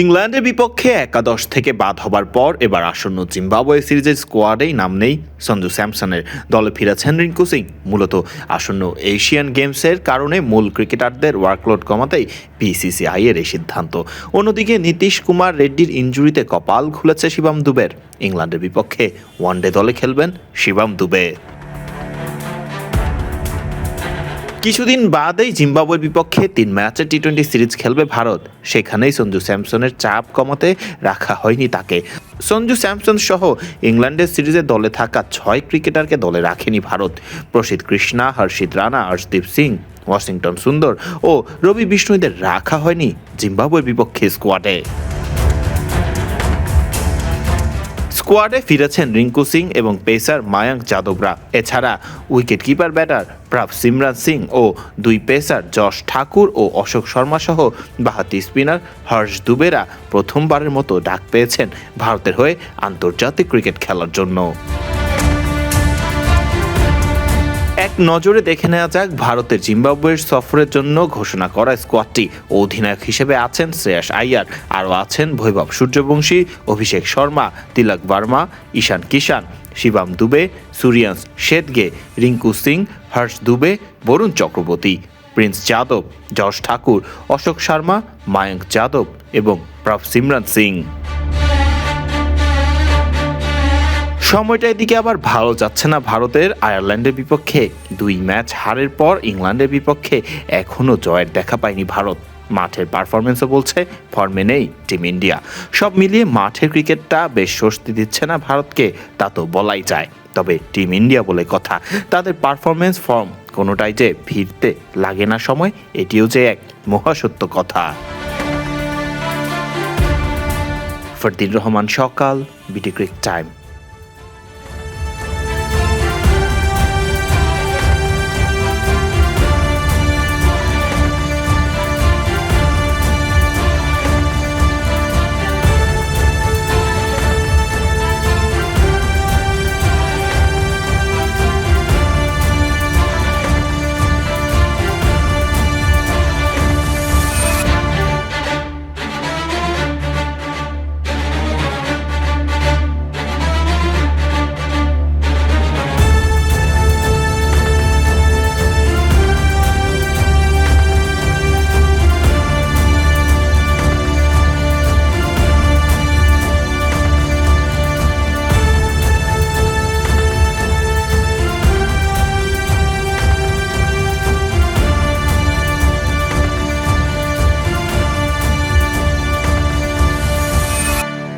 ইংল্যান্ডের বিপক্ষে একাদশ থেকে বাদ হবার পর এবার আসন্ন জিম্বাবুয়ে সিরিজের স্কোয়াডেই নাম নেই সঞ্জু স্যামসনের। দলে ফিরেছেন রিঙ্কু সিং। মূলত আসন্ন এশিয়ান গেমসের কারণে মূল ক্রিকেটারদের ওয়ার্কলোড কমাতেই বিসিসিআই এর এই সিদ্ধান্ত। অন্যদিকে নীতিশ কুমার রেড্ডির ইনজুরিতে কপাল খুলেছে শিবম দুবের। ইংল্যান্ডের বিপক্ষে ওয়ানডে দলে খেলবেন শিবম দুবে। কিছুদিন বাদেই জিম্বাবুয়ের বিপক্ষে 3 ম্যাচের টি-20 সিরিজ খেলবে ভারত। সেখানেই সঞ্জু স্যামসনের চাপ কমাতে রাখা হয়নি তাকে। সঞ্জু স্যামসন সহ ইংল্যান্ডের সিরিজে দলে থাকা 6 ক্রিকেটারকে দলে রাখেনি ভারত। প্রসিদ্ধ কৃষ্ণা, হর্ষিত রানা, অর্শদীপ সিং, ওয়াশিংটন সুন্দর ও রবি বিষ্ণুইদের রাখা হয়নি জিম্বাবুয়ের বিপক্ষে স্কোয়াডে। স্কোয়াডে ফিরেছেন রিঙ্কু সিং এবং পেসার মায়াঙ্ক যাদবরা। এছাড়া wicket keeper batter Prabh Simran Singh ও 2 পেসার যশ ঠাকুর ও অশোক শর্মা সহ বাঁহাতি স্পিনার হর্ষ দুবেরা প্রথমবারের মতো ডাক পেয়েছেন ভারতের হয়ে আন্তর্জাতিক ক্রিকেট খেলার জন্য। এক নজরে দেখে নেওয়া যাক ভারতের জিম্বাবুয়ের সফরের জন্য ঘোষণা করা স্কোয়াডটি। অধিনায়ক হিসেবে আছেন শ্রেয়াস আইয়ার, আরও আছেন বৈভব সূর্যবংশী, অভিষেক শর্মা, তিলক ভার্মা, ঈশান কিষান, শিবম দুবে, সূর্যাংশ শেদগে, রিঙ্কু সিং, হর্ষ দুবে, বরুণ চক্রবর্তী, প্রিন্স যাদব, যশ ঠাকুর, অশোক শর্মা, মায়াঙ্ক যাদব এবং প্রাভ সিমরান সিং। সময়টা এদিকে আবার ভালো যাচ্ছে না ভারতের। আয়ারল্যান্ডের বিপক্ষে 2 ম্যাচ হারের পর ইংল্যান্ডের বিপক্ষে এখনও জয়ের দেখা পায়নি ভারত। মাঠের পারফরমেন্সও বলছে ফর্মে নেই টিম ইন্ডিয়া। সব মিলিয়ে মাঠের ক্রিকেটটা বেশ স্বস্তি দিচ্ছে না ভারতকে, তা তো বলাই যায়। তবে টিম ইন্ডিয়া বলে কথা, তাদের পারফরমেন্স ফর্ম কোনোটাই যে ভিড়তে লাগে না সময়, এটিও যে এক মহাসত্য কথা। ফরদিন রহমান সকাল, বিডি ক্রিক টাইম।